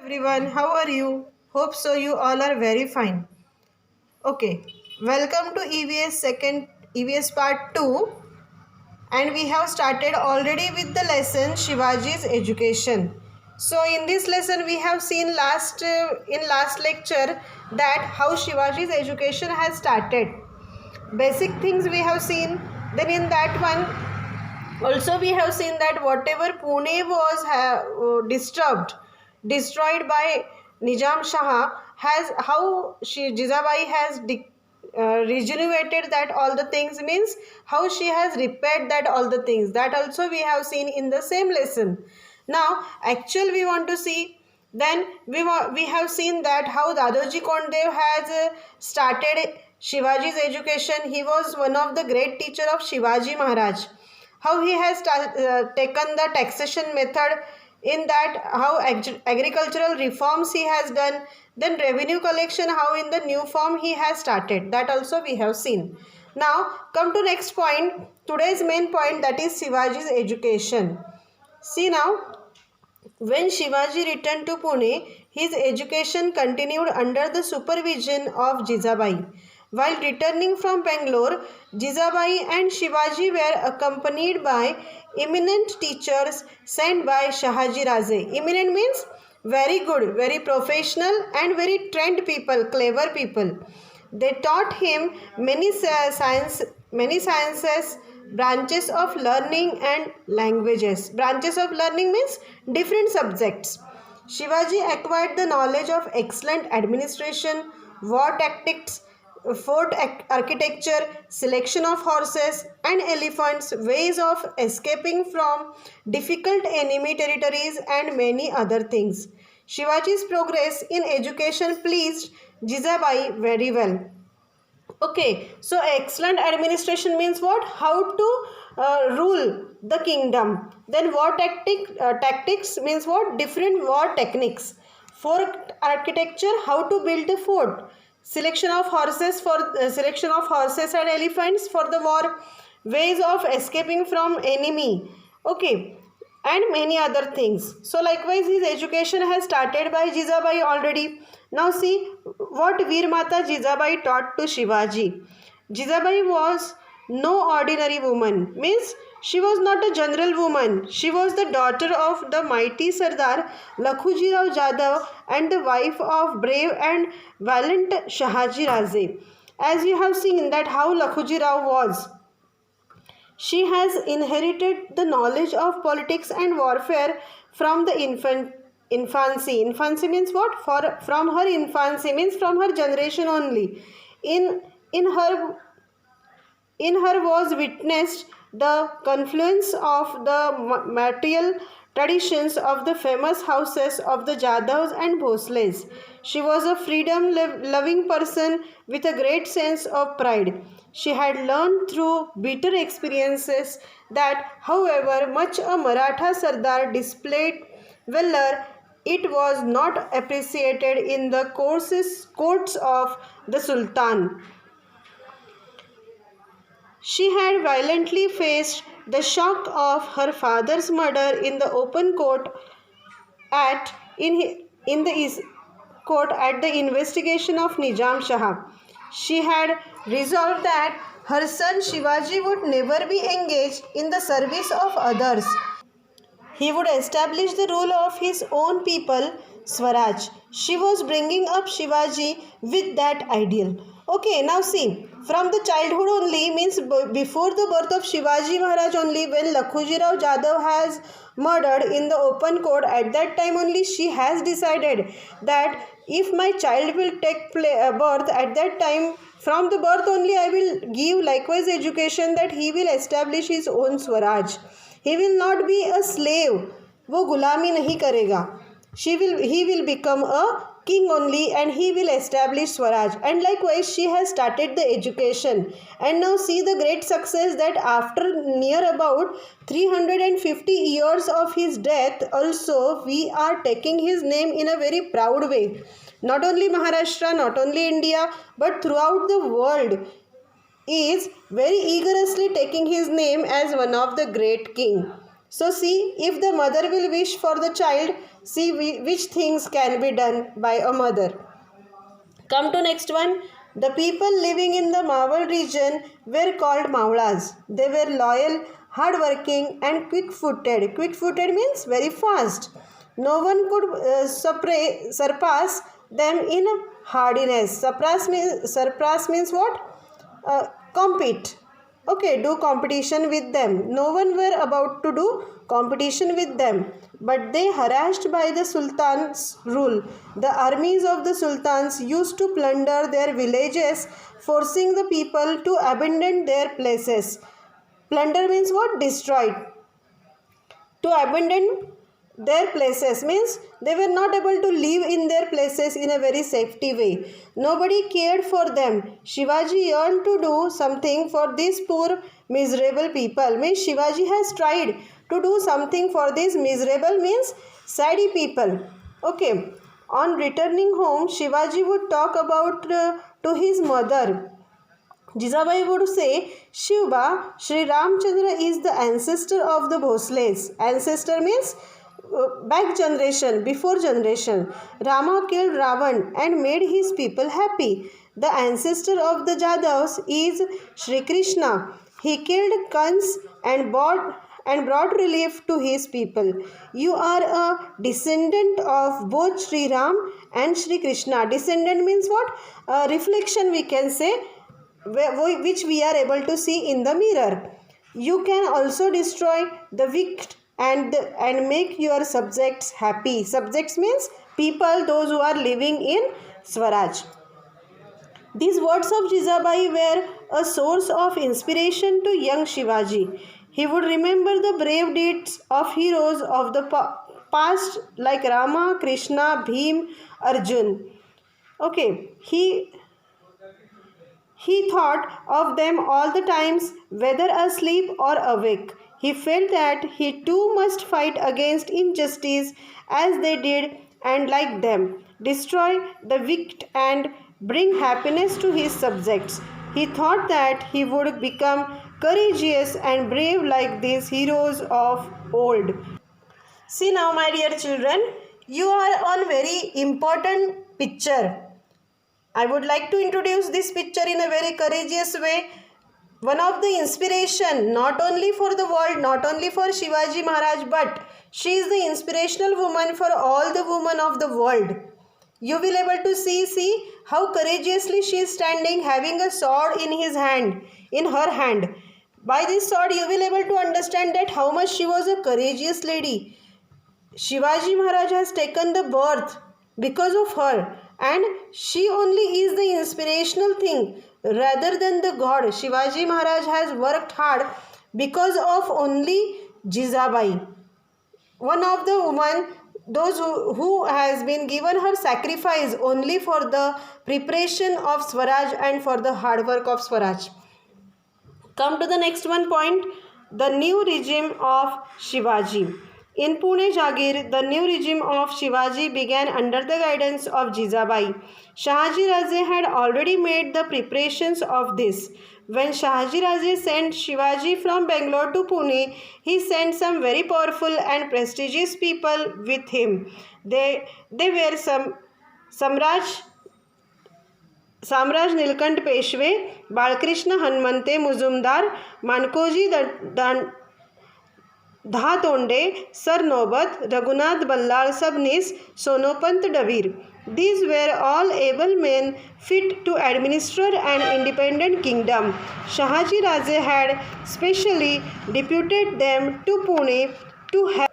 Everyone, how are you? Hope so you all are very fine. Okay, welcome to EVS part 2, and we have started already with the lesson Shivaji's education. So in this lesson we have seen in last lecture that how Shivaji's education has started. Basic things we have seen. Then in that one also we have seen that whatever Pune was destroyed by Nizam Shah, has how Jizabai has regenerated that all the things, means how she has repaired that all the things, that also we have seen in the same lesson. Now actual we want to see. Then we have seen that how Dadoji Kondev has started Shivaji's education. He was one of the great teacher of Shivaji Maharaj. How he has taken the taxation method, in that how agricultural reforms he has done. Then revenue collection, how in the new form he has started, that also we have seen. Now come to next point, today's main point, that is Shivaji's education. See now, when Shivaji returned to Pune, his education continued under the supervision of Jizabai. While returning from Bangalore, Jizabai and Shivaji were accompanied by eminent teachers sent by Shahaji Raze. Eminent means very good, very professional and very trained people, clever people. They taught him many sciences, branches of learning and languages. Branches of learning means different subjects. Shivaji acquired the knowledge of excellent administration, war tactics, fort architecture, selection of horses and elephants, ways of escaping from difficult enemy territories, and many other things. Shivaji's progress in education pleased Jizabai very well. Okay, so excellent administration means what? How to rule the kingdom. Then war tactics means what? Different war techniques. Fort architecture, how to build the fort. Selection of horses and elephants for the war. Ways of escaping from enemy. Okay, and many other things. So likewise his education has started by Jizabai already. Now see what Veer Mata Jizabai taught to Shivaji. Jizabai was no ordinary woman, means she was not a general woman. She was the daughter of the mighty Sardar Lakhuji Rao Jadhav and the wife of brave and valiant Shahaji Raze. As you have seen that how Lakhuji Rao was, she has inherited the knowledge of politics and warfare from the infancy. Infancy means what? From her infancy means from her generation only. In in her in her was witnessed the confluence of the material traditions of the famous houses of the Jadavs and Bhosles. She was a freedom loving person with a great sense of pride. She had learned through bitter experiences that, however much a Maratha Sardar displayed valor, it was not appreciated in the courts of the Sultan. She had violently faced the shock of her father's murder in the open court at in the court at the investigation of Nizam Shah. She had resolved that her son Shivaji would never be engaged in the service of others. He would establish the rule of his own people, Swaraj. She was bringing up Shivaji with that ideal. Okay, now see, from the childhood only, means before the birth of Shivaji Maharaj only, when Lakhuji Rao Jadhav has murdered in the open court, at that time only she has decided that if my child will take birth, at that time from the birth only I will give likewise education that he will establish his own Swaraj. He will not be a slave. वो गुलामी नहीं करेगा. He will become a king only, and he will establish Swaraj. And likewise she has started the education. And now see the great success that after near about 350 years of his death also we are taking his name in a very proud way. Not only Maharashtra, not only India, but throughout the world is very eagerly taking his name as one of the great king. So see, if the mother will wish for the child, see which things can be done by a mother. Come to next one. The people living in the Mawal region were called Mawlas. They were loyal, hardworking and quick-footed. Quick-footed means very fast. No one could surpass them in hardiness. Surpass means what? Compete. Okay, do competition with them. No one were about to do competition with them, but they harassed by the sultan's rule. The armies of the sultans used to plunder their villages, forcing the people to abandon their places. Plunder means what? Destroyed. To abandon their places means they were not able to live in their places in a very safety way. Nobody cared for them. Shivaji yearned to do something for these poor miserable people. Means Shivaji has tried to do something for these miserable means saddy people. Okay. On returning home, Shivaji would talk about to his mother. Jijabai would say, Shiva, Sri Ramchandra is the ancestor of the Bhosles. Ancestor means back generation, before generation. Rama killed Ravan and made his people happy. The ancestor of the Jadavs is Sri Krishna. He killed Kans and brought relief to his people. You are a descendant of both Sri Ram and Sri Krishna. Descendant means what? A reflection we can say, which we are able to see in the mirror. You can also destroy the wicked and make your subjects happy. Subjects means people, those who are living in Swaraj. These words of Jijabai were a source of inspiration to young Shivaji. He would remember the brave deeds of heroes of the past like Rama, Krishna, Bhim, Arjun. Okay, he thought of them all the times, whether asleep or awake. He felt that he too must fight against injustice as they did and like them, destroy the wicked and bring happiness to his subjects. He thought that he would become courageous and brave like these heroes of old. See now, my dear children, you are on very important picture. I would like to introduce this picture in a very courageous way. One of the inspiration not only for the world, not only for Shivaji Maharaj, but she is the inspirational woman for all the women of the world. You will able to see how courageously she is standing, having a sword in her hand. By this sword you will able to understand that how much she was a courageous lady. Shivaji Maharaj has taken the birth because of her, and she only is the inspirational thing rather than the God. Shivaji Maharaj has worked hard because of only Jijabai, one of the women, those who has been given her sacrifice only for the preparation of Swaraj and for the hard work of Swaraj. Come to the next one point, the new regime of Shivaji. In Pune Jagir, the new regime of Shivaji began under the guidance of Jijabai. Shahaji Raje had already made the preparations of this. When Shahaji Raje sent Shivaji from Bangalore to Pune, he sent some very powerful and prestigious people with him. They were Samraj Nilkant Peshwe, Balkrishna Hanmante Muzumdar, Mankoji Dhatonde, Sir Nobat, Raghunath Ballal Sabnis, Sonopant Davir. These were all able men fit to administer an independent kingdom. Shahaji Raje had specially deputed them to Pune to help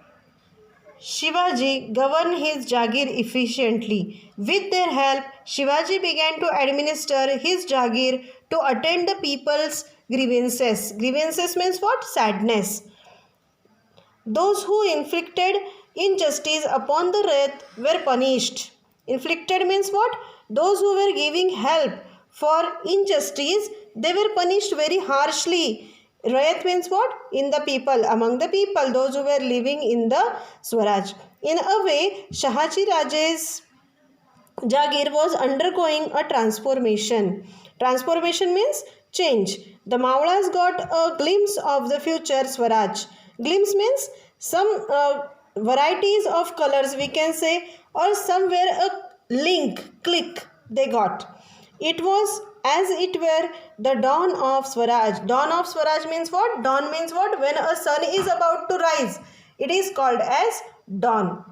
Shivaji govern his Jagir efficiently. With their help, Shivaji began to administer his Jagir to attend the people's grievances. Grievances means what? Sadness. Those who inflicted injustice upon the Raat were punished. Inflicted means what? Those who were giving help for injustice, they were punished very harshly. Raat means what? In the people, among the people, those who were living in the Swaraj. In a way, Shahaji Raje's Jagir was undergoing a transformation. Transformation means change. The Mawlas got a glimpse of the future Swaraj. Glimpse means some varieties of colors we can say, or somewhere a link click they got. It was as it were the dawn of Swaraj. Dawn of Swaraj means what? Dawn means what? When a sun is about to rise, it is called as dawn.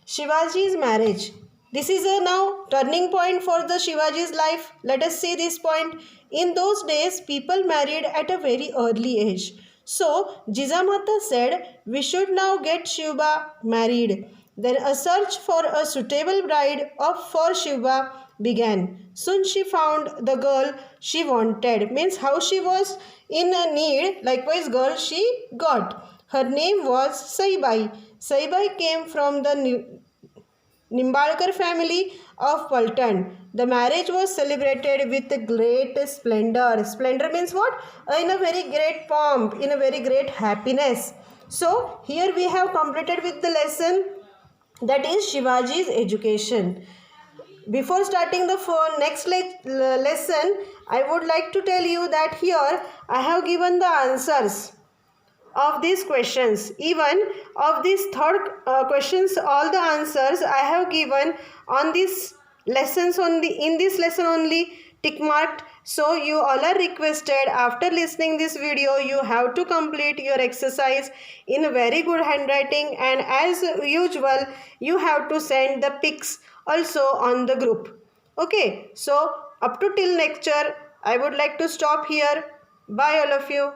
Shivaji's marriage. This is a now turning point for the Shivaji's life. Let us see this point. In those days, people married at a very early age. So, Jijamata said, we should now get Shiva married. Then a search for a suitable bride for Shiva began. Soon she found the girl she wanted. Means how she was in a need, likewise girl she got. Her name was Saibai. Saibai came from the Nimbalkar family of Paltan. The marriage was celebrated with great splendor. Splendor means what? In a very great pomp, in a very great happiness. So, here we have completed with the lesson, that is Shivaji's education. Before starting the next lesson, I would like to tell you that here I have given the answers of these questions. Even of these third questions, all the answers I have given on these lessons only, in this lesson only, tick marked. So you all are requested, after listening this video, you have to complete your exercise in very good handwriting, and as usual you have to send the pics also on the group. Okay, so up to till lecture I would like to stop here. Bye all of you.